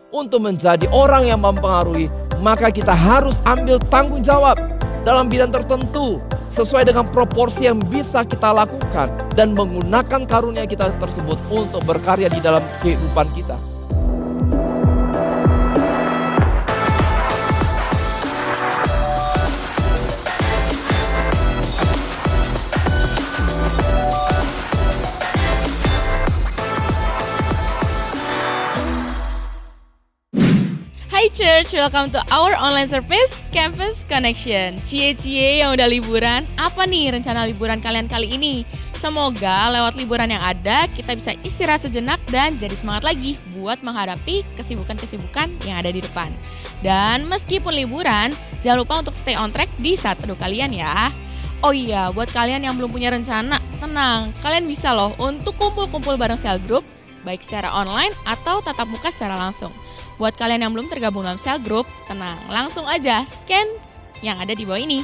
untuk menjadi orang yang mempengaruhi, maka kita harus ambil tanggung jawab dalam bidang tertentu sesuai dengan proporsi yang bisa kita lakukan dan menggunakan karunia kita tersebut untuk berkarya di dalam kehidupan kita. Hai Church, welcome to our online service Campus Connection. Cie-cie yang udah liburan, apa nih rencana liburan kalian kali ini? Semoga lewat liburan yang ada kita bisa istirahat sejenak dan jadi semangat lagi buat menghadapi kesibukan-kesibukan yang ada di depan. Dan meskipun liburan, jangan lupa untuk stay on track di saat teduh kalian ya. Oh iya, buat kalian yang belum punya rencana, tenang, kalian bisa loh untuk kumpul-kumpul bareng cell group, baik secara online atau tatap muka secara langsung. Buat kalian yang belum tergabung dalam cell group, tenang, langsung aja scan yang ada di bawah ini.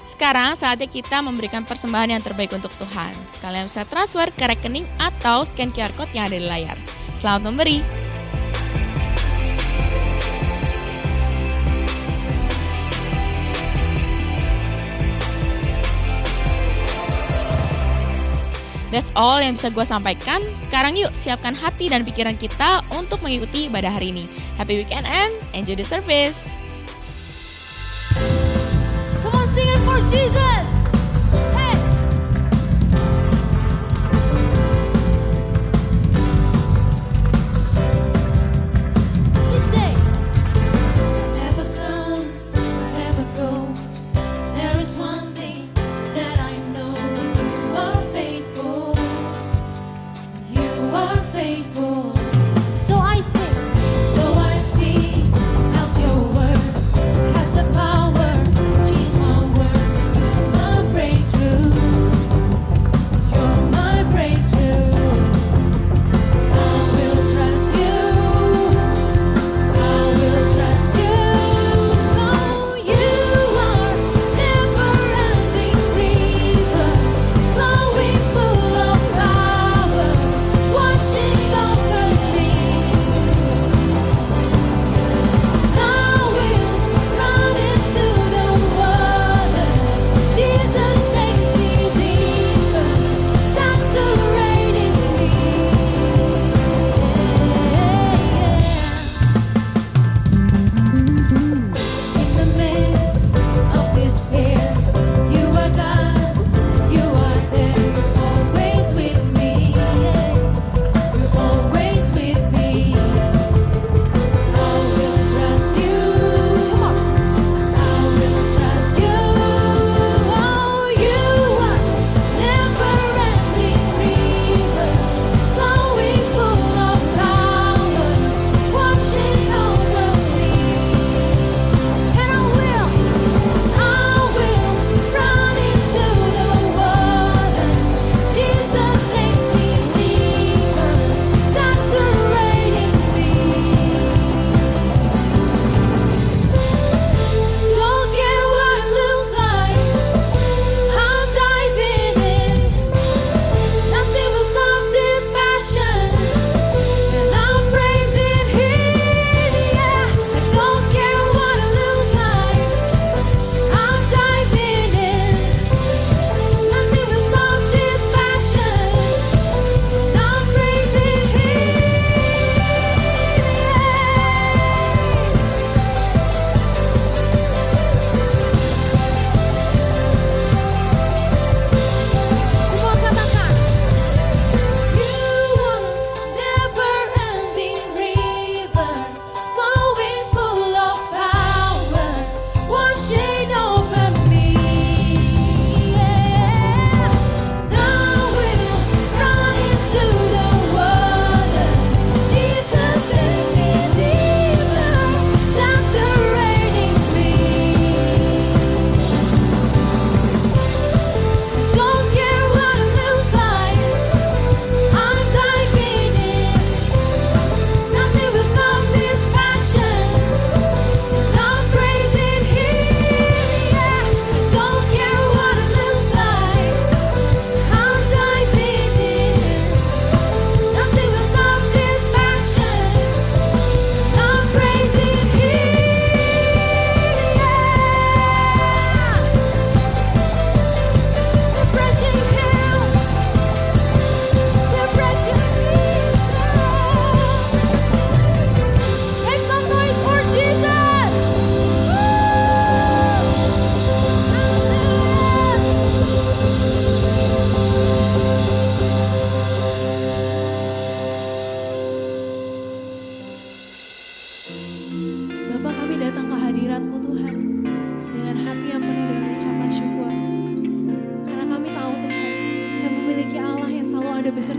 Sekarang saatnya kita memberikan persembahan yang terbaik untuk Tuhan. Kalian bisa transfer ke rekening atau scan QR Code yang ada di layar. Selamat memberi. That's all yang bisa gue sampaikan. Sekarang yuk siapkan hati dan pikiran kita untuk mengikuti ibadah hari ini. Happy weekend and enjoy the service. Come on, sing it for Jesus. Hey. We say, whatever comes, whatever goes, there is one thing that I know. You are faithful. You are faithful. So I speak out your words. Has the power, change my world.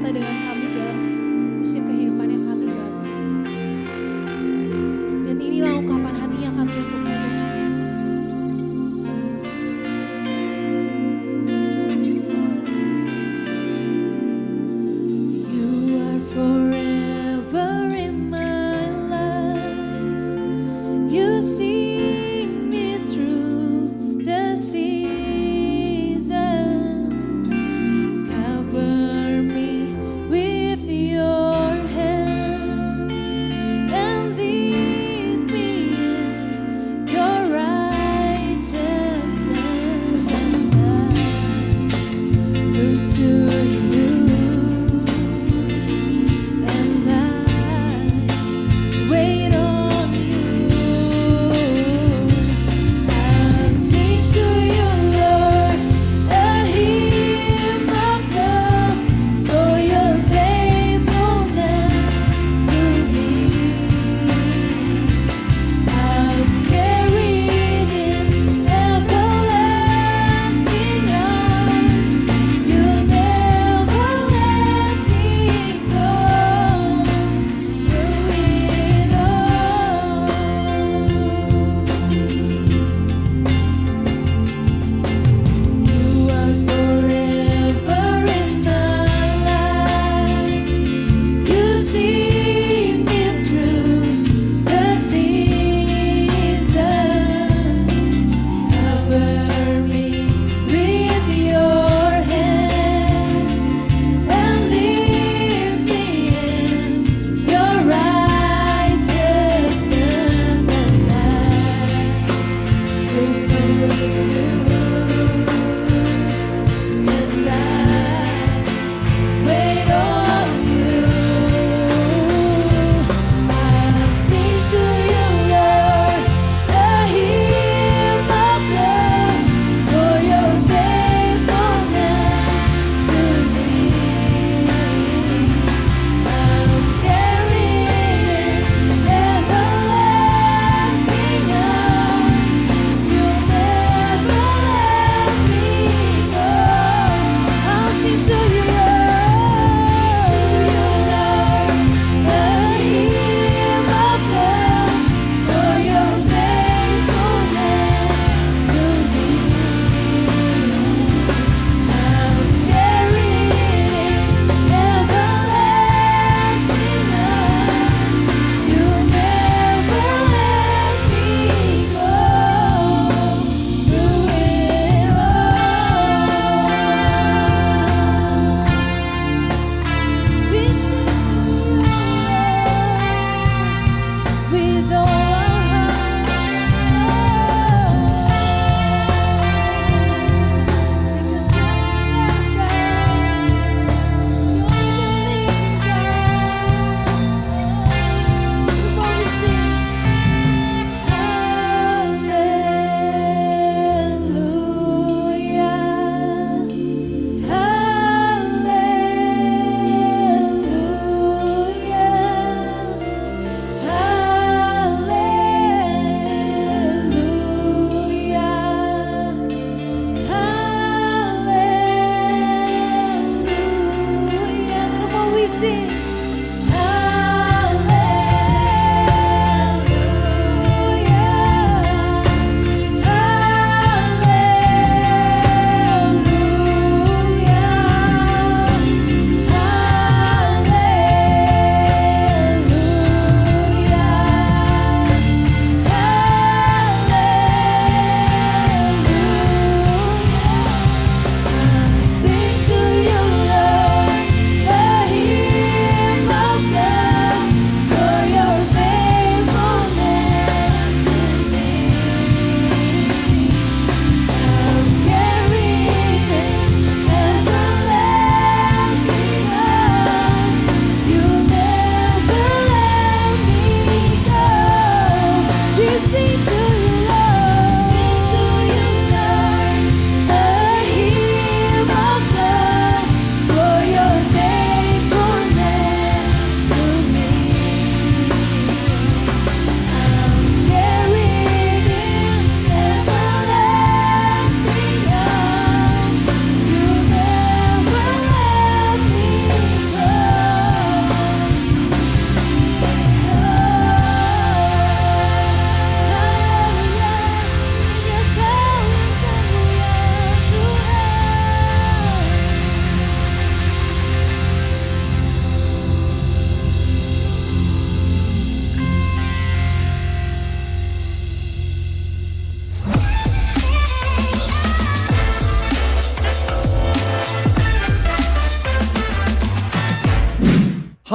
berkata dengan kami dalam musim kehidupan yang kami lalui. Dan inilah ungkapan hatinya kami untukmu Tuhan. You are forever in my life. You see me through the season. Cover me with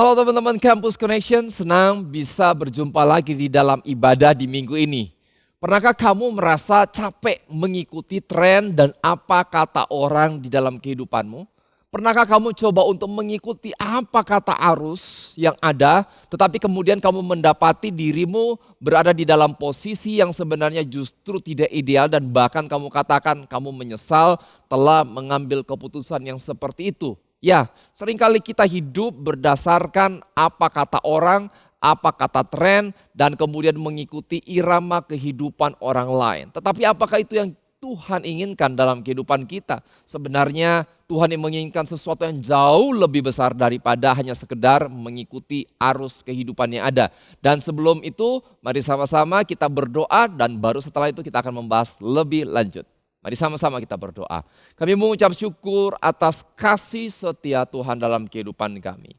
Halo teman-teman Campus Connection, senang bisa berjumpa lagi di dalam ibadah di minggu ini. Pernahkah kamu merasa capek mengikuti tren dan apa kata orang di dalam kehidupanmu? Pernahkah kamu coba untuk mengikuti apa kata arus yang ada, tetapi kemudian kamu mendapati dirimu berada di dalam posisi yang sebenarnya justru tidak ideal dan bahkan kamu katakan kamu menyesal telah mengambil keputusan yang seperti itu? Ya, seringkali kita hidup berdasarkan apa kata orang, apa kata tren, dan kemudian mengikuti irama kehidupan orang lain. Tetapi apakah itu yang Tuhan inginkan dalam kehidupan kita? Sebenarnya Tuhan yang menginginkan sesuatu yang jauh lebih besar daripada hanya sekedar mengikuti arus kehidupan yang ada. Dan sebelum itu, mari sama-sama kita berdoa dan baru setelah itu kita akan membahas lebih lanjut. Mari sama-sama kita berdoa. Kami mengucap syukur atas kasih setia Tuhan dalam kehidupan kami.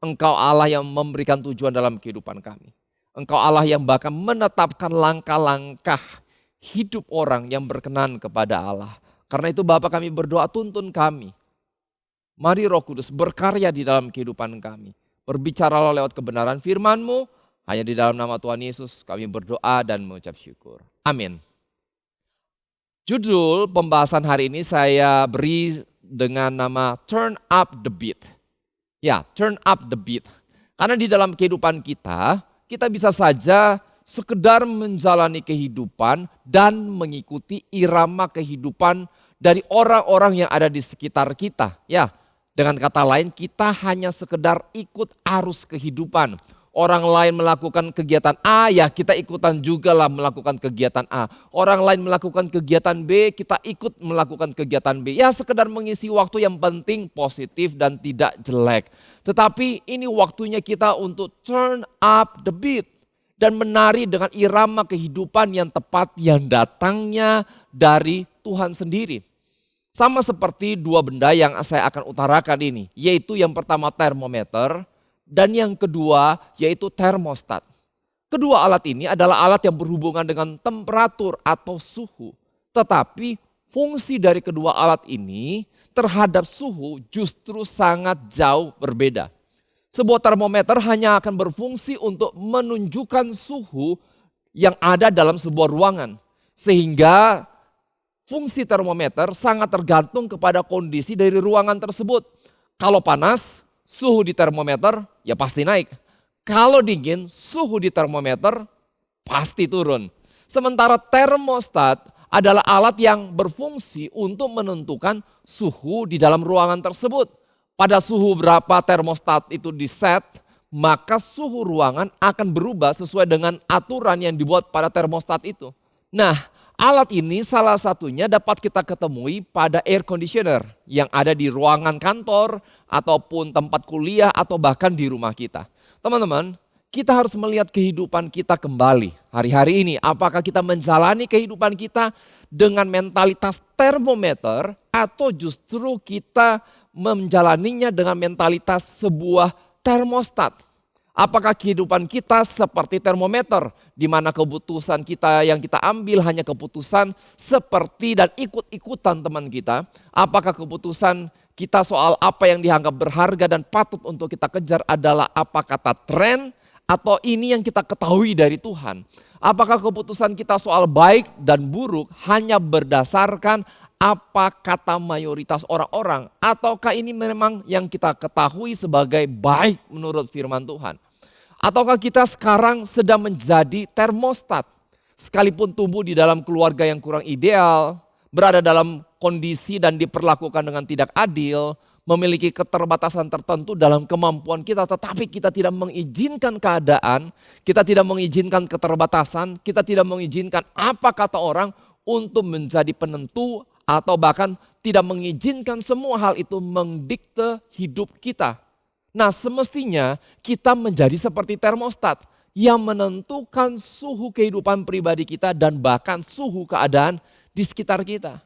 Engkau Allah yang memberikan tujuan dalam kehidupan kami. Engkau Allah yang bahkan menetapkan langkah-langkah hidup orang yang berkenan kepada Allah. Karena itu Bapa, kami berdoa, tuntun kami. Mari Roh Kudus berkarya di dalam kehidupan kami. Berbicaralah lewat kebenaran firman-Mu. Hanya di dalam nama Tuhan Yesus kami berdoa dan mengucap syukur. Amin. Judul pembahasan hari ini saya beri dengan nama Turn Up the Beat. Ya, turn up the beat. Karena di dalam kehidupan kita bisa saja sekedar menjalani kehidupan dan mengikuti irama kehidupan dari orang-orang yang ada di sekitar kita. Ya, dengan kata lain kita hanya sekedar ikut arus kehidupan. Orang lain melakukan kegiatan A, ya kita ikutan juga lah melakukan kegiatan A. Orang lain melakukan kegiatan B, kita ikut melakukan kegiatan B. Ya sekedar mengisi waktu yang penting positif dan tidak jelek. Tetapi ini waktunya kita untuk turn up the beat. Dan menari dengan irama kehidupan yang tepat yang datangnya dari Tuhan sendiri. Sama seperti dua benda yang saya akan utarakan ini. Yaitu yang pertama termometer. Dan yang kedua yaitu termostat. Kedua alat ini adalah alat yang berhubungan dengan temperatur atau suhu. Tetapi fungsi dari kedua alat ini terhadap suhu justru sangat jauh berbeda. Sebuah termometer hanya akan berfungsi untuk menunjukkan suhu yang ada dalam sebuah ruangan. Sehingga fungsi termometer sangat tergantung kepada kondisi dari ruangan tersebut. Kalau panas, suhu di termometer ya pasti naik. Kalau dingin, suhu di termometer pasti turun. Sementara termostat adalah alat yang berfungsi untuk menentukan suhu di dalam ruangan tersebut. Pada suhu berapa termostat itu diset, maka suhu ruangan akan berubah sesuai dengan aturan yang dibuat pada termostat itu. Nah, alat ini salah satunya dapat kita ketemui pada air conditioner yang ada di ruangan kantor ataupun tempat kuliah atau bahkan di rumah kita. Teman-teman, kita harus melihat kehidupan kita kembali hari-hari ini. Apakah kita menjalani kehidupan kita dengan mentalitas termometer atau justru kita menjalaninya dengan mentalitas sebuah termostat? Apakah kehidupan kita seperti termometer di mana keputusan kita yang kita ambil hanya keputusan seperti dan ikut-ikutan teman kita? Apakah keputusan kita soal apa yang dianggap berharga dan patut untuk kita kejar adalah apa kata tren atau ini yang kita ketahui dari Tuhan? Apakah keputusan kita soal baik dan buruk hanya berdasarkan apa kata mayoritas orang-orang ataukah ini memang yang kita ketahui sebagai baik menurut firman Tuhan? Ataukah kita sekarang sedang menjadi termostat sekalipun tumbuh di dalam keluarga yang kurang ideal, berada dalam kondisi dan diperlakukan dengan tidak adil, memiliki keterbatasan tertentu dalam kemampuan kita tetapi kita tidak mengizinkan keadaan, kita tidak mengizinkan keterbatasan, kita tidak mengizinkan apa kata orang untuk menjadi penentu atau bahkan tidak mengizinkan semua hal itu mendikte hidup kita. Nah semestinya kita menjadi seperti termostat yang menentukan suhu kehidupan pribadi kita dan bahkan suhu keadaan di sekitar kita.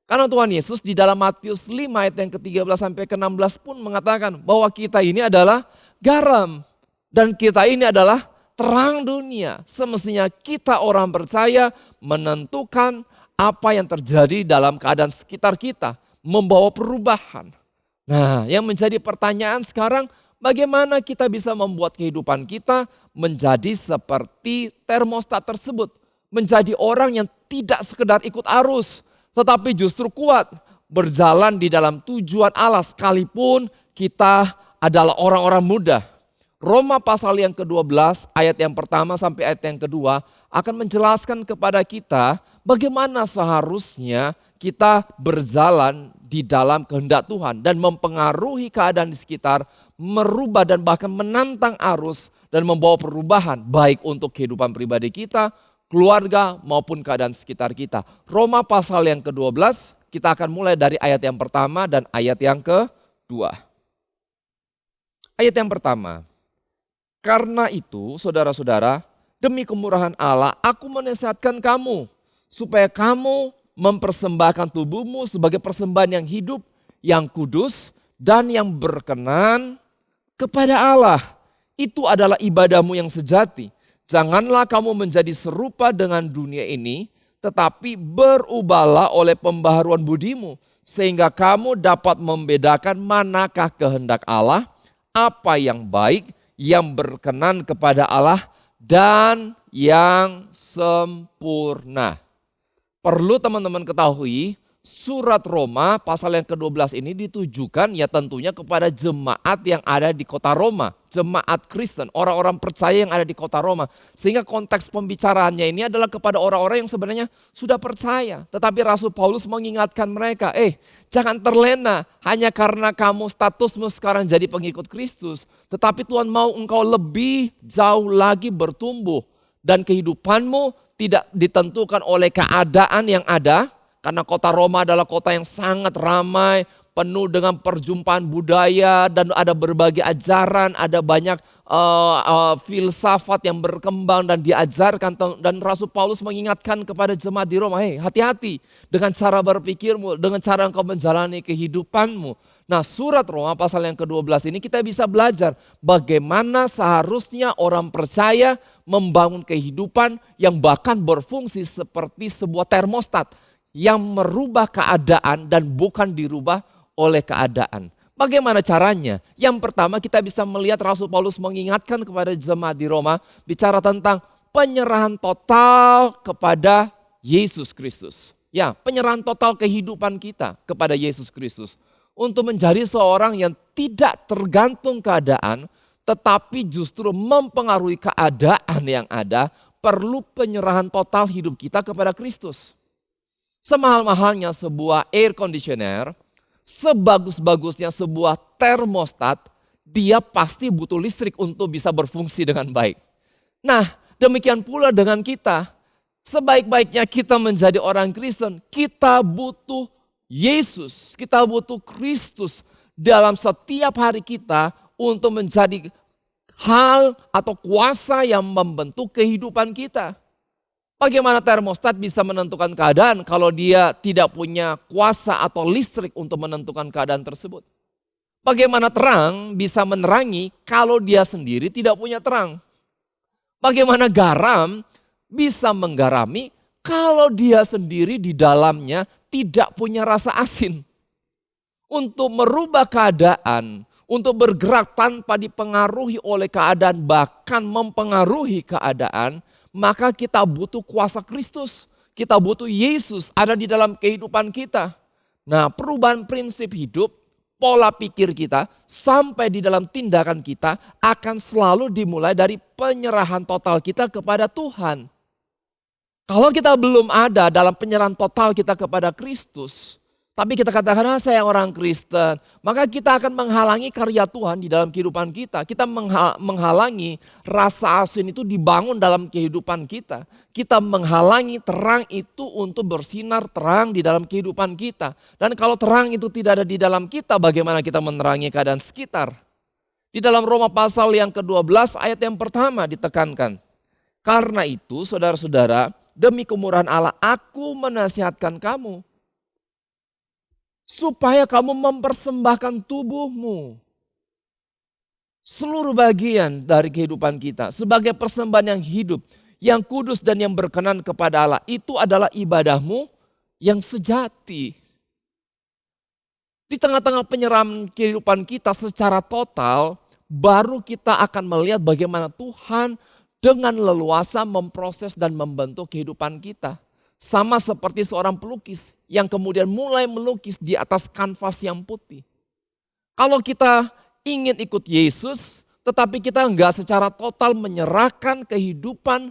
Karena Tuhan Yesus di dalam Matius 5 ayat yang ke-13 sampai ke-16 pun mengatakan bahwa kita ini adalah garam dan kita ini adalah terang dunia. Semestinya kita orang percaya menentukan apa yang terjadi dalam keadaan sekitar kita, membawa perubahan. Nah, yang menjadi pertanyaan sekarang, Bagaimana kita bisa membuat kehidupan kita menjadi seperti termostat tersebut. Menjadi orang yang tidak sekedar ikut arus, tetapi justru kuat berjalan di dalam tujuan Allah sekalipun kita adalah orang-orang muda. Roma pasal yang ke-12 ayat yang pertama sampai ayat yang kedua akan menjelaskan kepada kita bagaimana seharusnya kita berjalan di dalam kehendak Tuhan dan mempengaruhi keadaan di sekitar, merubah dan bahkan menantang arus dan membawa perubahan baik untuk kehidupan pribadi kita, keluarga maupun keadaan sekitar kita. Roma pasal yang ke-12 kita akan mulai dari ayat yang pertama dan ayat yang kedua. Ayat yang pertama. Karena itu saudara-saudara, demi kemurahan Allah aku menasihatkan kamu supaya kamu mempersembahkan tubuhmu sebagai persembahan yang hidup, yang kudus dan yang berkenan kepada Allah. Itu adalah ibadahmu yang sejati. Janganlah kamu menjadi serupa dengan dunia ini, tetapi berubahlah oleh pembaharuan budimu, sehingga kamu dapat membedakan manakah kehendak Allah, apa yang baik, yang berkenan kepada Allah, dan yang sempurna. Perlu teman-teman ketahui, surat Roma pasal yang ke-12 ini ditujukan ya tentunya kepada jemaat yang ada di kota Roma. Jemaat Kristen, orang-orang percaya yang ada di kota Roma. Sehingga konteks pembicaraannya ini adalah kepada orang-orang yang sebenarnya sudah percaya. Tetapi Rasul Paulus mengingatkan mereka, jangan terlena hanya karena kamu statusmu sekarang jadi pengikut Kristus. Tetapi Tuhan mau engkau lebih jauh lagi bertumbuh. Dan kehidupanmu tidak ditentukan oleh keadaan yang ada. Karena kota Roma adalah kota yang sangat ramai, penuh dengan perjumpaan budaya dan ada berbagai ajaran, ada banyak filsafat yang berkembang dan diajarkan. Dan Rasul Paulus mengingatkan kepada jemaat di Roma, hati-hati dengan cara berpikirmu, dengan cara engkau menjalani kehidupanmu. Nah, surat Roma pasal yang ke-12 ini kita bisa belajar bagaimana seharusnya orang percaya membangun kehidupan yang bahkan berfungsi seperti sebuah termostat yang merubah keadaan dan bukan dirubah oleh keadaan. Bagaimana caranya? Yang pertama kita bisa melihat Rasul Paulus mengingatkan kepada jemaat di Roma bicara tentang penyerahan total kepada Yesus Kristus. Ya, penyerahan total kehidupan kita kepada Yesus Kristus. Untuk menjadi seorang yang tidak tergantung keadaan tetapi justru mempengaruhi keadaan yang ada, perlu penyerahan total hidup kita kepada Kristus. Semahal-mahalnya sebuah air conditioner, sebagus-bagusnya sebuah termostat, dia pasti butuh listrik untuk bisa berfungsi dengan baik. Nah, demikian pula dengan kita. Sebaik-baiknya kita menjadi orang Kristen, kita butuh Yesus, kita butuh Kristus dalam setiap hari kita untuk menjadi hal atau kuasa yang membentuk kehidupan kita. Bagaimana termostat bisa menentukan keadaan kalau dia tidak punya kuasa atau listrik untuk menentukan keadaan tersebut? Bagaimana terang bisa menerangi kalau dia sendiri tidak punya terang? Bagaimana garam bisa menggarami kalau dia sendiri di dalamnya tidak punya rasa asin? Untuk merubah keadaan, untuk bergerak tanpa dipengaruhi oleh keadaan, bahkan mempengaruhi keadaan, maka kita butuh kuasa Kristus. Kita butuh Yesus ada di dalam kehidupan kita. Nah, perubahan prinsip hidup, pola pikir kita, sampai di dalam tindakan kita akan selalu dimulai dari penyerahan total kita kepada Tuhan. Kalau kita belum ada dalam penyerahan total kita kepada Kristus, tapi kita katakan saya orang Kristen, maka kita akan menghalangi karya Tuhan di dalam kehidupan kita. Kita menghalangi rasa asin itu dibangun dalam kehidupan kita. Kita menghalangi terang itu untuk bersinar terang di dalam kehidupan kita. Dan kalau terang itu tidak ada di dalam kita, bagaimana kita menerangi keadaan sekitar? Di dalam Roma pasal yang ke-12 ayat yang pertama ditekankan. Karena itu saudara-saudara, demi kemurahan Allah aku menasihatkan kamu supaya kamu mempersembahkan tubuhmu, seluruh bagian dari kehidupan kita sebagai persembahan yang hidup, yang kudus dan yang berkenan kepada Allah. Itu adalah ibadahmu yang sejati. Di tengah-tengah penyerahan kehidupan kita secara total, baru kita akan melihat bagaimana Tuhan dengan leluasa memproses dan membentuk kehidupan kita. Sama seperti seorang pelukis yang kemudian mulai melukis di atas kanvas yang putih. Kalau kita ingin ikut Yesus, tetapi kita enggak secara total menyerahkan kehidupan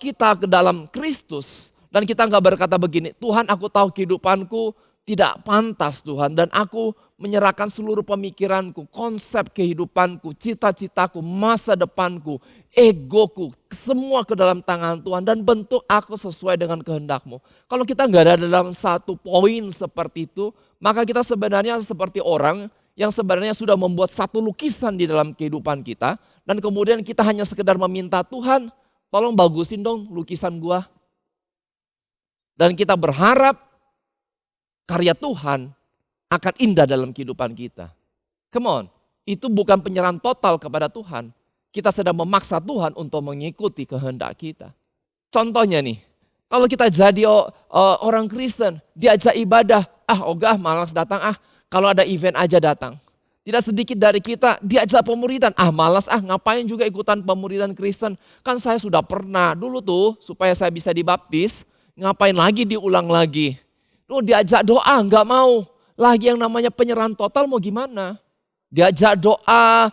kita ke dalam Kristus. Dan kita enggak berkata begini, Tuhan aku tahu kehidupanku tidak pantas Tuhan. Dan aku menyerahkan seluruh pemikiranku, konsep kehidupanku, cita-citaku, masa depanku, egoku, semua ke dalam tangan Tuhan. Dan bentuk aku sesuai dengan kehendak-Mu. Kalau kita enggak ada dalam satu poin seperti itu, maka kita sebenarnya seperti orang yang sebenarnya sudah membuat satu lukisan di dalam kehidupan kita. Dan kemudian kita hanya sekedar meminta Tuhan, tolong bagusin dong lukisan gua. Dan kita berharap karya Tuhan akan indah dalam kehidupan kita. Come on, itu bukan penyerahan total kepada Tuhan. Kita sedang memaksa Tuhan untuk mengikuti kehendak kita. Contohnya nih, kalau kita jadi orang Kristen, diajak ibadah, ogah malas datang, kalau ada event aja datang. Tidak sedikit dari kita diajak pemuridan, malas ngapain juga ikutan pemuridan Kristen. Kan saya sudah pernah dulu tuh supaya saya bisa dibaptis, ngapain lagi diulang lagi. Diajak doa nggak mau. Lagi yang namanya penyerahan total mau gimana? Diajak doa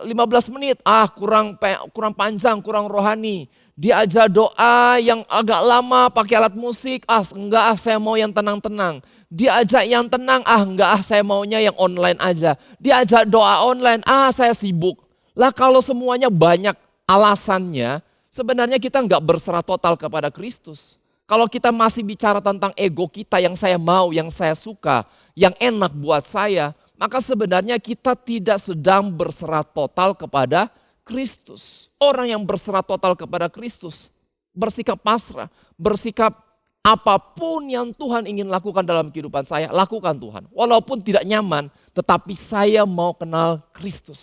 15 menit, kurang panjang, kurang rohani. Diajak doa yang agak lama pakai alat musik, enggak saya mau yang tenang-tenang. Diajak yang tenang, enggak saya maunya yang online aja. Diajak doa online, saya sibuk. Lah kalau semuanya banyak alasannya, sebenarnya kita enggak berserah total kepada Kristus. Kalau kita masih bicara tentang ego kita yang saya mau, yang saya suka, yang enak buat saya, maka sebenarnya kita tidak sedang berserah total kepada Kristus. Orang yang berserah total kepada Kristus, bersikap pasrah, bersikap apapun yang Tuhan ingin lakukan dalam kehidupan saya, lakukan Tuhan. Walaupun tidak nyaman, tetapi saya mau kenal Kristus.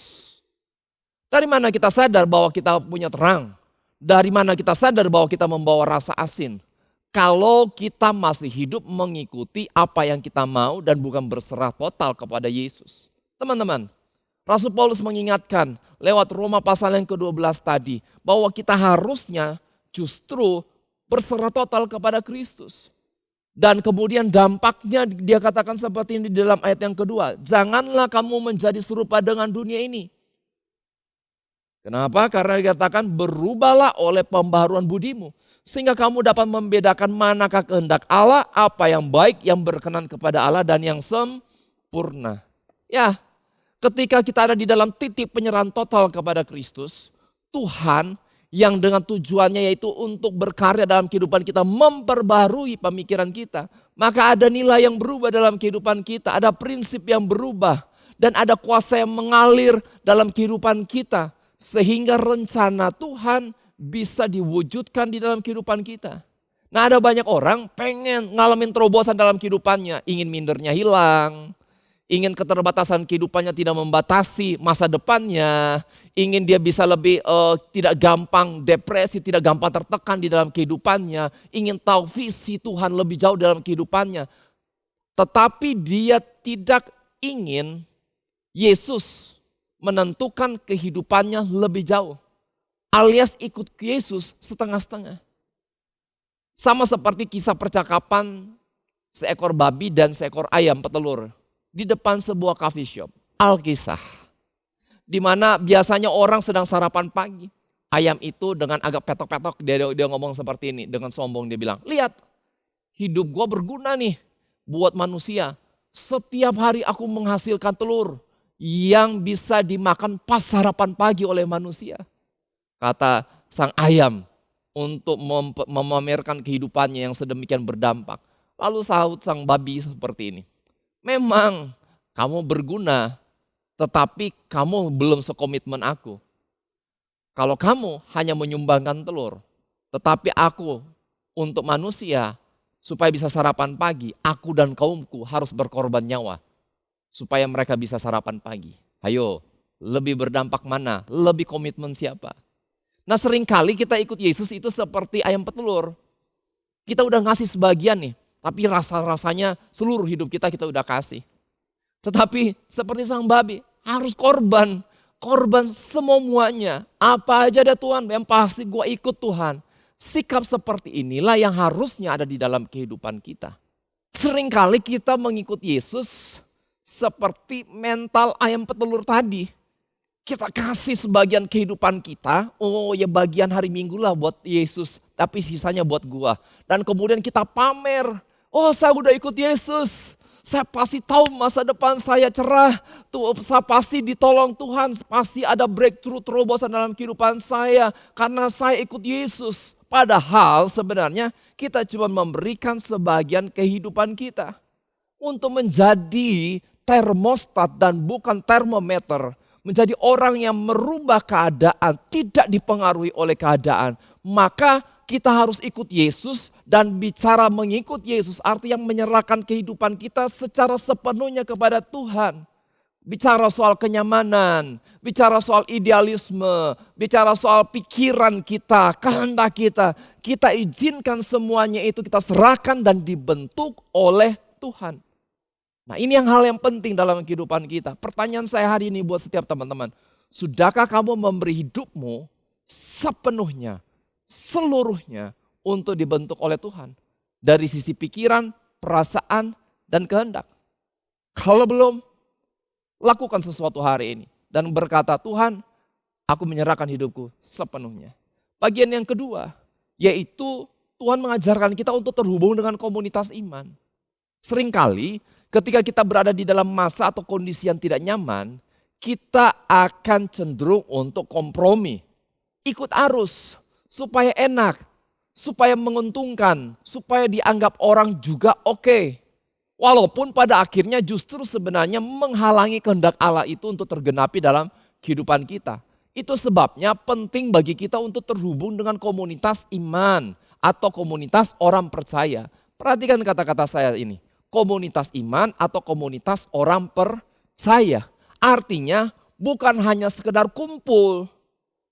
Dari mana kita sadar bahwa kita punya terang? Dari mana kita sadar bahwa kita membawa rasa asin? Kalau kita masih hidup mengikuti apa yang kita mau dan bukan berserah total kepada Yesus. Teman-teman, Rasul Paulus mengingatkan lewat Roma pasal yang ke-12 tadi, bahwa kita harusnya justru berserah total kepada Kristus. Dan kemudian dampaknya dia katakan seperti ini di dalam ayat yang kedua. Janganlah kamu menjadi serupa dengan dunia ini. Kenapa? Karena dikatakan berubahlah oleh pembaharuan budimu. Sehingga kamu dapat membedakan manakah kehendak Allah, apa yang baik, yang berkenan kepada Allah dan yang sempurna. Ya, ketika kita ada di dalam titik penyerahan total kepada Kristus, Tuhan yang dengan tujuannya yaitu untuk berkarya dalam kehidupan kita, memperbarui pemikiran kita. Maka ada nilai yang berubah dalam kehidupan kita, ada prinsip yang berubah. Dan ada kuasa yang mengalir dalam kehidupan kita. Sehingga rencana Tuhan bisa diwujudkan di dalam kehidupan kita. Nah, ada banyak orang pengen ngalamin terobosan dalam kehidupannya. Ingin mindernya hilang. Ingin keterbatasan kehidupannya tidak membatasi masa depannya. Ingin dia bisa lebih tidak gampang depresi, tidak gampang tertekan di dalam kehidupannya. Ingin tahu visi Tuhan lebih jauh dalam kehidupannya. Tetapi dia tidak ingin Yesus menentukan kehidupannya lebih jauh. Alias ikut Yesus setengah-setengah. Sama seperti kisah percakapan seekor babi dan seekor ayam petelur di depan sebuah coffee shop. Alkisah. Di mana biasanya orang sedang sarapan pagi. Ayam itu dengan agak petok-petok dia ngomong seperti ini. Dengan sombong dia bilang, lihat hidup gua berguna nih buat manusia. Setiap hari aku menghasilkan telur yang bisa dimakan pas sarapan pagi oleh manusia. Kata sang ayam untuk memamerkan kehidupannya yang sedemikian berdampak. Lalu sahut sang babi seperti ini. Memang kamu berguna, tetapi kamu belum sekomitmen aku. Kalau kamu hanya menyumbangkan telur, tetapi aku untuk manusia supaya bisa sarapan pagi, aku dan kaumku harus berkorban nyawa supaya mereka bisa sarapan pagi. Ayo, lebih berdampak mana? Lebih komitmen siapa? Nah, seringkali kita ikut Yesus itu seperti ayam petelur. Kita udah ngasih sebagian nih, tapi rasa-rasanya seluruh hidup kita udah kasih. Tetapi seperti sang babi, Harus korban. Korban semuanya. Apa aja ada Tuhan, yang pasti gue ikut Tuhan. Sikap seperti inilah yang harusnya ada di dalam kehidupan kita. Seringkali kita mengikut Yesus seperti mental ayam petelur tadi. Kita kasih sebagian kehidupan kita, oh ya bagian hari Minggu lah buat Yesus, tapi sisanya buat gua. Dan kemudian kita pamer, oh saya udah ikut Yesus, saya pasti tahu masa depan saya cerah, tuh saya pasti ditolong Tuhan, pasti ada breakthrough terobosan dalam kehidupan saya karena saya ikut Yesus. Padahal sebenarnya kita cuma memberikan sebagian kehidupan kita untuk menjadi termostat dan bukan termometer. Menjadi orang yang merubah keadaan, tidak dipengaruhi oleh keadaan. Maka kita harus ikut Yesus dan bicara mengikut Yesus artinya menyerahkan kehidupan kita secara sepenuhnya kepada Tuhan. Bicara soal kenyamanan, bicara soal idealisme, bicara soal pikiran kita, kehendak kita. Kita izinkan semuanya itu kita serahkan dan dibentuk oleh Tuhan. Nah ini hal yang penting dalam kehidupan kita. Pertanyaan saya hari ini buat setiap teman-teman. Sudahkah kamu memberi hidupmu sepenuhnya, seluruhnya untuk dibentuk oleh Tuhan? Dari sisi pikiran, perasaan, dan kehendak. Kalau belum, lakukan sesuatu hari ini. Dan berkata, Tuhan, aku menyerahkan hidupku sepenuhnya. Bagian yang kedua, yaitu Tuhan mengajarkan kita untuk terhubung dengan komunitas iman. Seringkali ketika kita berada di dalam masa atau kondisi yang tidak nyaman, kita akan cenderung untuk kompromi. Ikut arus supaya enak, supaya menguntungkan, supaya dianggap orang juga oke. Walaupun pada akhirnya justru sebenarnya menghalangi kehendak Allah itu untuk tergenapi dalam kehidupan kita. Itu sebabnya penting bagi kita untuk terhubung dengan komunitas iman atau komunitas orang percaya. Perhatikan kata-kata saya ini. Komunitas iman atau komunitas orang percaya. Artinya bukan hanya sekedar kumpul,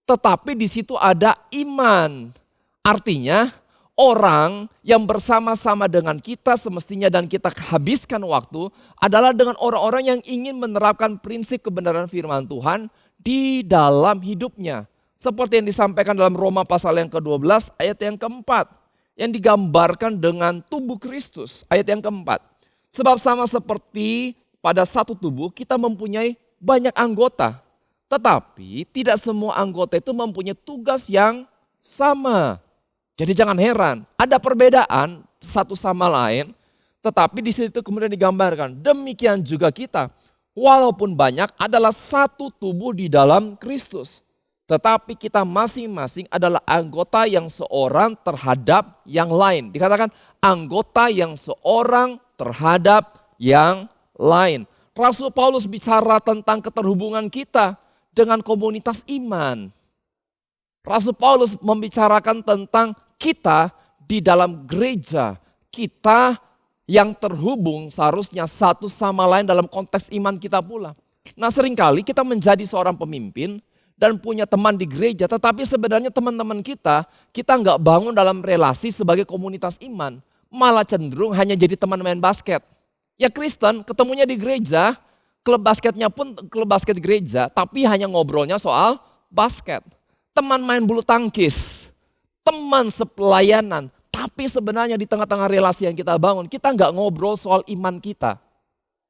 tetapi di situ ada iman. Artinya orang yang bersama-sama dengan kita semestinya dan kita habiskan waktu adalah dengan orang-orang yang ingin menerapkan prinsip kebenaran firman Tuhan di dalam hidupnya. Seperti yang disampaikan dalam Roma pasal yang ke-12 ayat yang keempat. Yang digambarkan dengan tubuh Kristus. Ayat yang keempat. Sebab sama seperti pada satu tubuh kita mempunyai banyak anggota. Tetapi tidak semua anggota itu mempunyai tugas yang sama. Jadi jangan heran, ada perbedaan satu sama lain. Tetapi di situ kemudian digambarkan, demikian juga kita. Walaupun banyak adalah satu tubuh di dalam Kristus. Tetapi kita masing-masing adalah anggota yang seorang terhadap yang lain. Dikatakan anggota yang seorang terhadap yang lain. Rasul Paulus bicara tentang keterhubungan kita dengan komunitas iman. Rasul Paulus membicarakan tentang kita di dalam gereja. Kita yang terhubung seharusnya satu sama lain dalam konteks iman kita pula. Nah seringkali kita menjadi seorang pemimpin dan punya teman di gereja, tetapi sebenarnya teman-teman kita nggak bangun dalam relasi sebagai komunitas iman, malah cenderung hanya jadi teman main basket. Ya Kristen, ketemunya di gereja, klub basketnya pun klub basket gereja, tapi hanya ngobrolnya soal basket. Teman main bulu tangkis, teman sepelayanan, tapi sebenarnya di tengah-tengah relasi yang kita bangun, kita nggak ngobrol soal iman kita.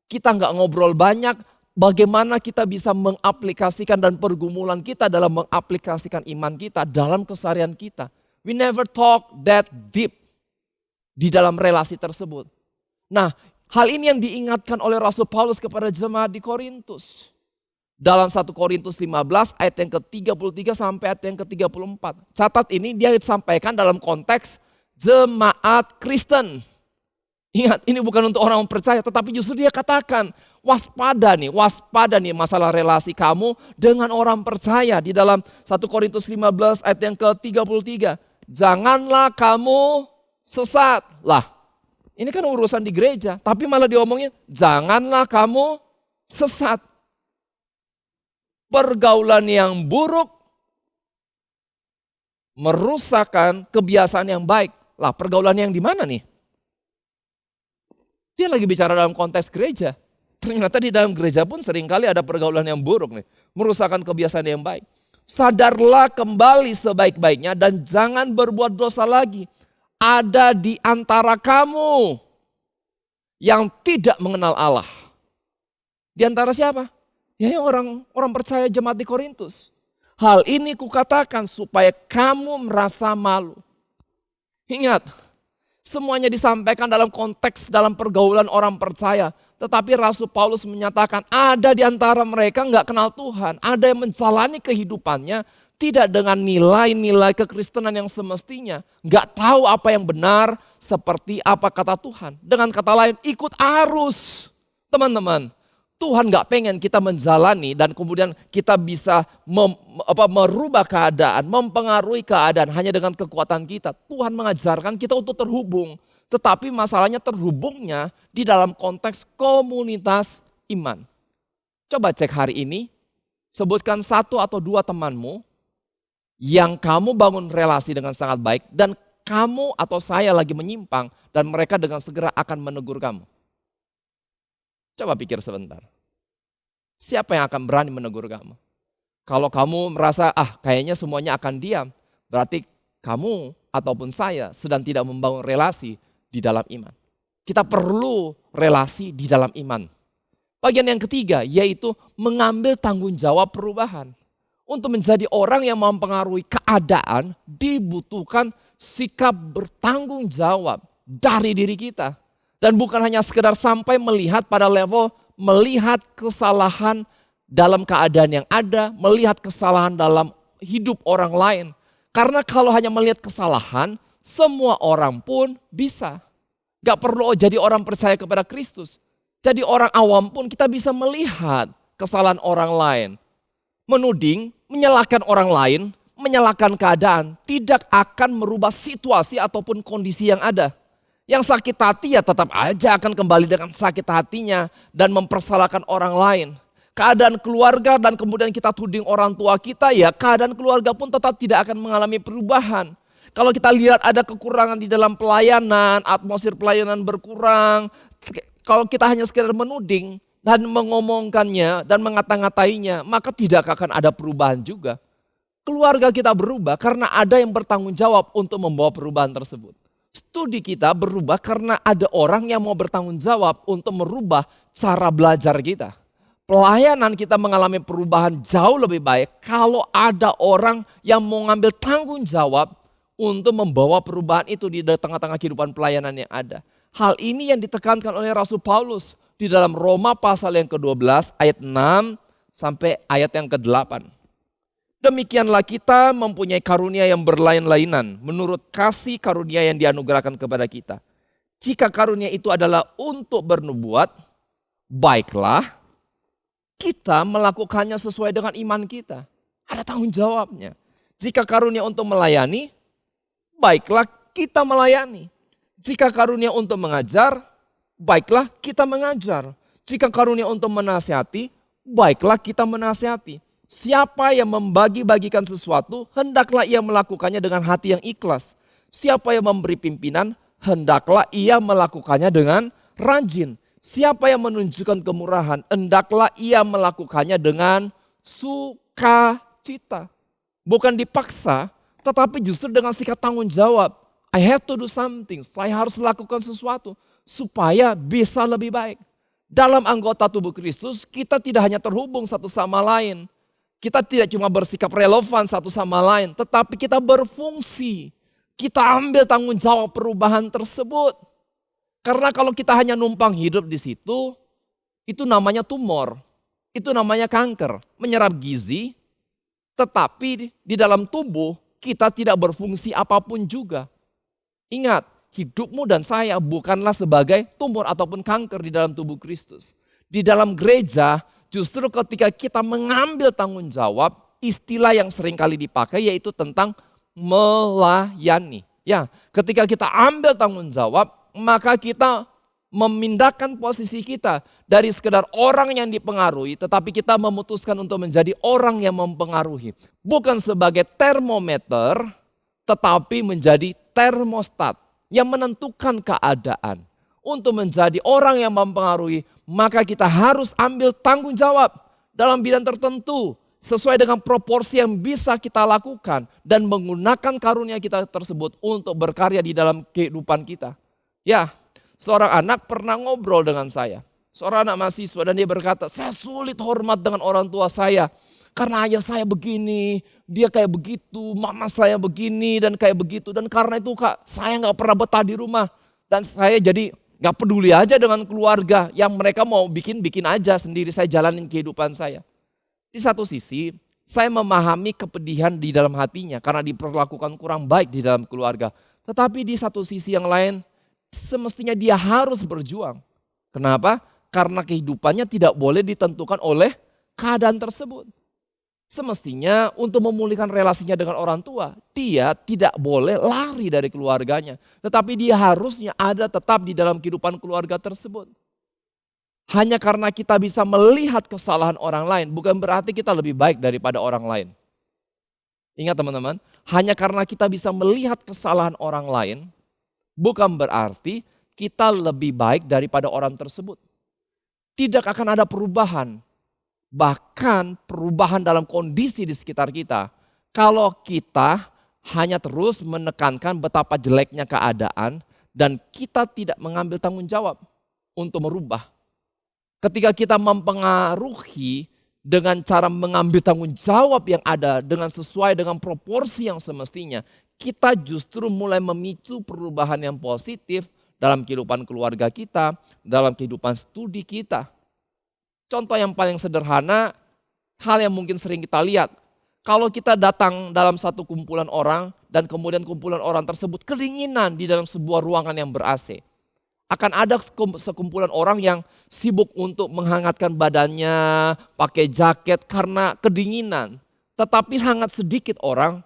Kita nggak ngobrol banyak, bagaimana kita bisa mengaplikasikan dan pergumulan kita dalam mengaplikasikan iman kita dalam keseharian kita. We never talk that deep di dalam relasi tersebut. Nah, hal ini yang diingatkan oleh Rasul Paulus kepada jemaat di Korintus. Dalam 1 Korintus 15 ayat yang ke-33 sampai ayat yang ke-34. Catat ini dia sampaikan dalam konteks jemaat Kristen. Ingat, ini bukan untuk orang percaya, tetapi justru dia katakan waspada nih masalah relasi kamu dengan orang percaya. Di dalam 1 Korintus 15 ayat yang ke-33. Janganlah kamu sesat. Lah, ini kan urusan di gereja, tapi malah diomongin janganlah kamu sesat. Pergaulan yang buruk merusakkan kebiasaan yang baik. Lah, pergaulan yang di mana nih? Dia lagi bicara dalam konteks gereja. Ternyata di dalam gereja pun seringkali ada pergaulan yang buruk nih. Merusakkan kebiasaan yang baik. Sadarlah kembali sebaik-baiknya dan jangan berbuat dosa lagi. Ada di antara kamu yang tidak mengenal Allah. Di antara siapa? Ya orang percaya jemaat di Korintus. Hal ini kukatakan supaya kamu merasa malu. Ingat, semuanya disampaikan dalam konteks dalam pergaulan orang percaya. Tetapi Rasul Paulus menyatakan ada di antara mereka nggak kenal Tuhan. Ada yang menjalani kehidupannya tidak dengan nilai-nilai kekristenan yang semestinya. Nggak tahu apa yang benar seperti apa kata Tuhan. Dengan kata lain ikut arus. Teman-teman, Tuhan nggak pengen kita menjalani dan kemudian kita bisa merubah keadaan, mempengaruhi keadaan hanya dengan kekuatan kita. Tuhan mengajarkan kita untuk terhubung. Tetapi masalahnya terhubungnya di dalam konteks komunitas iman. Coba cek hari ini, sebutkan 1 atau 2 temanmu yang kamu bangun relasi dengan sangat baik dan kamu atau saya lagi menyimpang dan mereka dengan segera akan menegur kamu. Coba pikir sebentar. Siapa yang akan berani menegur kamu? Kalau kamu merasa kayaknya semuanya akan diam, berarti kamu ataupun saya sedang tidak membangun relasi di dalam iman. Kita perlu relasi di dalam iman. Bagian yang ketiga yaitu mengambil tanggung jawab perubahan. Untuk menjadi orang yang mempengaruhi keadaan dibutuhkan sikap bertanggung jawab dari diri kita. Dan bukan hanya sekedar sampai melihat pada level melihat kesalahan dalam keadaan yang ada, melihat kesalahan dalam hidup orang lain. Karena kalau hanya melihat kesalahan, semua orang pun bisa. Gak perlu jadi orang percaya kepada Kristus. Jadi orang awam pun kita bisa melihat kesalahan orang lain. Menuding, menyalahkan orang lain, menyalahkan keadaan tidak akan merubah situasi ataupun kondisi yang ada. Yang sakit hati ya tetap aja akan kembali dengan sakit hatinya dan mempersalahkan orang lain. Keadaan keluarga dan kemudian kita tuding orang tua kita ya keadaan keluarga pun tetap tidak akan mengalami perubahan. Kalau kita lihat ada kekurangan di dalam pelayanan, atmosfer pelayanan berkurang. Kalau kita hanya sekedar menuding dan mengomongkannya dan mengata-ngatainya, maka tidak akan ada perubahan juga. Keluarga kita berubah karena ada yang bertanggung jawab untuk membawa perubahan tersebut. Studi kita berubah karena ada orang yang mau bertanggung jawab untuk merubah cara belajar kita. Pelayanan kita mengalami perubahan jauh lebih baik kalau ada orang yang mau ngambil tanggung jawab untuk membawa perubahan itu di tengah-tengah kehidupan pelayanan yang ada. Hal ini yang ditekankan oleh Rasul Paulus di dalam Roma pasal yang ke-12 ayat 6 sampai ayat yang ke-8. Demikianlah kita mempunyai karunia yang berlain-lainan menurut kasih karunia yang dianugerahkan kepada kita. Jika karunia itu adalah untuk bernubuat, baiklah kita melakukannya sesuai dengan iman kita. Ada tanggung jawabnya. Jika karunia untuk melayani, baiklah kita melayani. Jika karunia untuk mengajar, baiklah kita mengajar. Jika karunia untuk menasihati, baiklah kita menasihati. Siapa yang membagi-bagikan sesuatu, hendaklah ia melakukannya dengan hati yang ikhlas. Siapa yang memberi pimpinan, hendaklah ia melakukannya dengan rajin. Siapa yang menunjukkan kemurahan, hendaklah ia melakukannya dengan sukacita. Bukan dipaksa, tetapi justru dengan sikap tanggung jawab. I have to do something, saya harus lakukan sesuatu supaya bisa lebih baik. Dalam anggota tubuh Kristus, kita tidak hanya terhubung satu sama lain. Kita tidak cuma bersikap relevan satu sama lain, tetapi kita berfungsi. Kita ambil tanggung jawab perubahan tersebut. Karena kalau kita hanya numpang hidup di situ, itu namanya tumor. Itu namanya kanker, menyerap gizi, tetapi di dalam tubuh kita tidak berfungsi apapun juga. Ingat, hidupmu dan saya bukanlah sebagai tumor ataupun kanker di dalam tubuh Kristus. Di dalam gereja, justru ketika kita mengambil tanggung jawab, istilah yang sering kali dipakai yaitu tentang melayani. Ya, ketika kita ambil tanggung jawab, maka kita memindahkan posisi kita dari sekedar orang yang dipengaruhi, tetapi kita memutuskan untuk menjadi orang yang mempengaruhi. Bukan sebagai termometer, tetapi menjadi termostat yang menentukan keadaan. untuk menjadi orang yang mempengaruhi, maka kita harus ambil tanggung jawab dalam bidang tertentu sesuai dengan proporsi yang bisa kita lakukan dan menggunakan karunia kita tersebut untuk berkarya di dalam kehidupan kita. Ya, seorang anak pernah ngobrol dengan saya. Seorang anak mahasiswa dan dia berkata, saya sulit hormat dengan orang tua saya. Karena ayah saya begini, dia kayak begitu, mama saya begini dan kayak begitu. Dan karena itu Kak, saya gak pernah betah di rumah. Dan saya jadi gak peduli aja dengan keluarga yang mereka mau bikin aja sendiri, saya jalanin kehidupan saya. Di satu sisi, saya memahami kepedihan di dalam hatinya karena diperlakukan kurang baik di dalam keluarga. Tetapi di satu sisi yang lain, semestinya dia harus berjuang. Kenapa? Karena kehidupannya tidak boleh ditentukan oleh keadaan tersebut. Semestinya untuk memulihkan relasinya dengan orang tua, dia tidak boleh lari dari keluarganya. Tetapi dia harusnya ada tetap di dalam kehidupan keluarga tersebut. Hanya karena kita bisa melihat kesalahan orang lain, bukan berarti kita lebih baik daripada orang lain. Ingat teman-teman, hanya karena kita bisa melihat kesalahan orang lain, bukan berarti kita lebih baik daripada orang tersebut. Tidak akan ada perubahan. Bahkan perubahan dalam kondisi di sekitar kita. Kalau kita hanya terus menekankan betapa jeleknya keadaan dan kita tidak mengambil tanggung jawab untuk merubah. Ketika kita mempengaruhi dengan cara mengambil tanggung jawab yang ada dengan sesuai dengan proporsi yang semestinya, kita justru mulai memicu perubahan yang positif dalam kehidupan keluarga kita, dalam kehidupan studi kita. Contoh yang paling sederhana, hal yang mungkin sering kita lihat. Kalau kita datang dalam satu kumpulan orang dan kemudian kumpulan orang tersebut kedinginan di dalam sebuah ruangan yang ber-AC. Akan ada sekumpulan orang yang sibuk untuk menghangatkan badannya, pakai jaket karena kedinginan. Tetapi sangat sedikit orang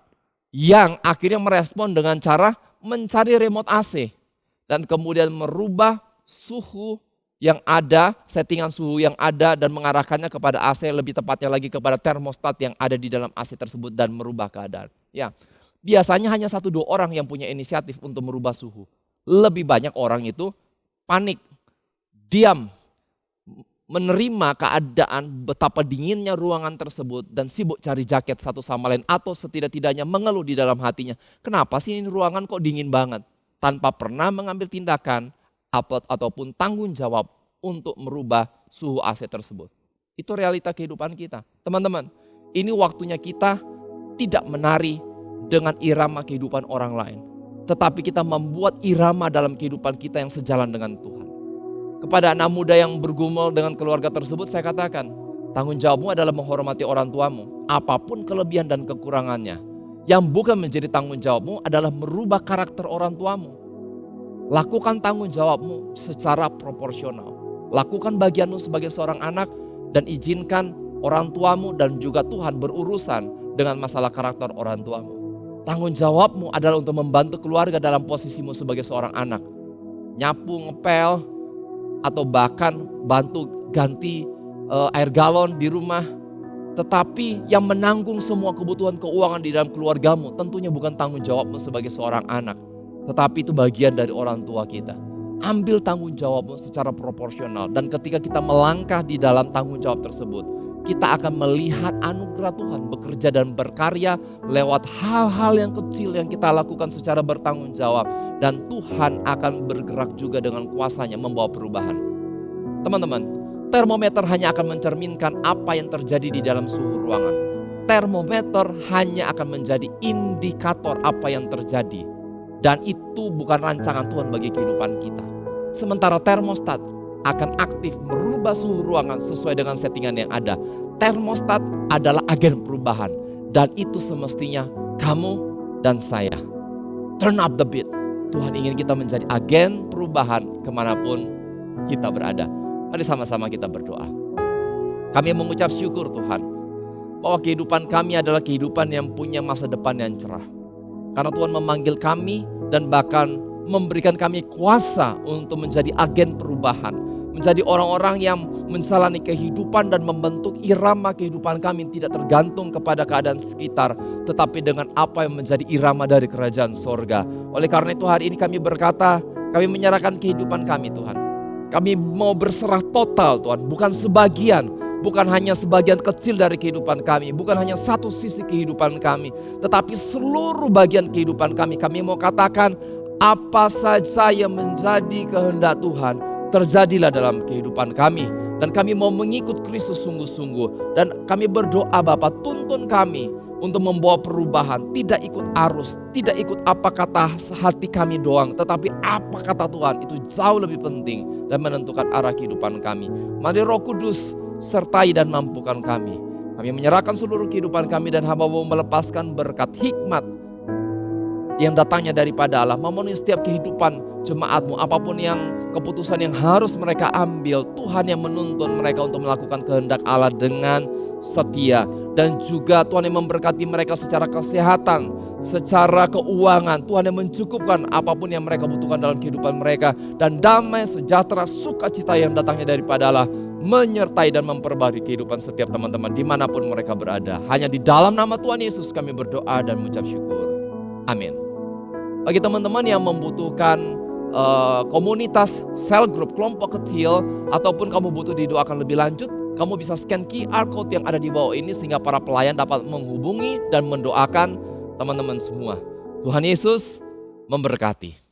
yang akhirnya merespon dengan cara mencari remote AC. Dan kemudian merubah suhu yang ada, settingan suhu yang ada dan mengarahkannya kepada AC, lebih tepatnya lagi kepada termostat yang ada di dalam AC tersebut dan merubah keadaan. Ya, biasanya hanya 1-2 orang yang punya inisiatif untuk merubah suhu. Lebih banyak orang itu panik, diam, menerima keadaan betapa dinginnya ruangan tersebut dan sibuk cari jaket satu sama lain atau setidak-tidaknya mengeluh di dalam hatinya. Kenapa sih ini ruangan kok dingin banget? Tanpa pernah mengambil tindakan ataupun tanggung jawab untuk merubah suhu AC tersebut. Itu realita kehidupan kita. Teman-teman, ini waktunya kita tidak menari dengan irama kehidupan orang lain. Tetapi kita membuat irama dalam kehidupan kita yang sejalan dengan Tuhan. Kepada anak muda yang bergumul dengan keluarga tersebut, saya katakan, tanggung jawabmu adalah menghormati orang tuamu. Apapun kelebihan dan kekurangannya. Yang bukan menjadi tanggung jawabmu adalah merubah karakter orang tuamu. Lakukan tanggung jawabmu secara proporsional. Lakukan bagianmu sebagai seorang anak dan izinkan orang tuamu dan juga Tuhan berurusan dengan masalah karakter orang tuamu. Tanggung jawabmu adalah untuk membantu keluarga dalam posisimu sebagai seorang anak. Nyapu, ngepel, atau bahkan bantu ganti air galon di rumah. Tetapi yang menanggung semua kebutuhan keuangan di dalam keluargamu tentunya bukan tanggung jawabmu sebagai seorang anak. Tetapi itu bagian dari orang tua kita. Ambil tanggung jawabmu secara proporsional. Dan ketika kita melangkah di dalam tanggung jawab tersebut, kita akan melihat anugerah Tuhan bekerja dan berkarya lewat hal-hal yang kecil yang kita lakukan secara bertanggung jawab. Dan Tuhan akan bergerak juga dengan kuasanya membawa perubahan. Teman-teman, termometer hanya akan mencerminkan apa yang terjadi di dalam suhu ruangan. Termometer hanya akan menjadi indikator apa yang terjadi. Dan itu bukan rancangan Tuhan bagi kehidupan kita. Sementara termostat akan aktif merubah suhu ruangan sesuai dengan settingan yang ada. Termostat adalah agen perubahan. Dan itu semestinya kamu dan saya. Turn up the beat. Tuhan ingin kita menjadi agen perubahan kemanapun kita berada. Mari sama-sama kita berdoa. Kami mengucap syukur Tuhan. Bahwa kehidupan kami adalah kehidupan yang punya masa depan yang cerah. Karena Tuhan memanggil kami dan bahkan memberikan kami kuasa untuk menjadi agen perubahan. Menjadi orang-orang yang menjalani kehidupan dan membentuk irama kehidupan kami tidak tergantung kepada keadaan sekitar. Tetapi dengan apa yang menjadi irama dari kerajaan sorga. Oleh karena itu hari ini kami berkata, Kami menyerahkan kehidupan kami Tuhan. Kami mau berserah total Tuhan, bukan sebagian. Bukan hanya sebagian kecil dari kehidupan kami, bukan hanya satu sisi kehidupan kami, tetapi seluruh bagian kehidupan kami. Kami mau katakan apa saja yang menjadi kehendak Tuhan, terjadilah dalam kehidupan kami. Dan kami mau mengikut Kristus sungguh-sungguh. Dan kami berdoa Bapa, tuntun kami untuk membawa perubahan, tidak ikut arus, tidak ikut apa kata hati kami doang, tetapi apa kata Tuhan itu jauh lebih penting dan menentukan arah kehidupan kami. Mari Roh Kudus sertai dan mampukan kami. Kami menyerahkan seluruh kehidupan kami dan hamba mau melepaskan berkat hikmat yang datangnya daripada Allah, memenuhi setiap kehidupan jemaatmu. Apapun yang keputusan yang harus mereka ambil, Tuhan yang menuntun mereka untuk melakukan kehendak Allah dengan setia. Dan juga Tuhan yang memberkati mereka secara kesehatan, secara keuangan. Tuhan yang mencukupkan apapun yang mereka butuhkan dalam kehidupan mereka. Dan damai, sejahtera, sukacita yang datangnya daripada Allah menyertai dan memperbarui kehidupan setiap teman-teman dimanapun mereka berada. Hanya di dalam nama Tuhan Yesus kami berdoa dan mengucap syukur. Amin. Bagi teman-teman yang membutuhkan komunitas, cell group, kelompok kecil, ataupun kamu butuh didoakan lebih lanjut, kamu bisa scan QR code yang ada di bawah ini sehingga para pelayan dapat menghubungi dan mendoakan teman-teman semua. Tuhan Yesus memberkati.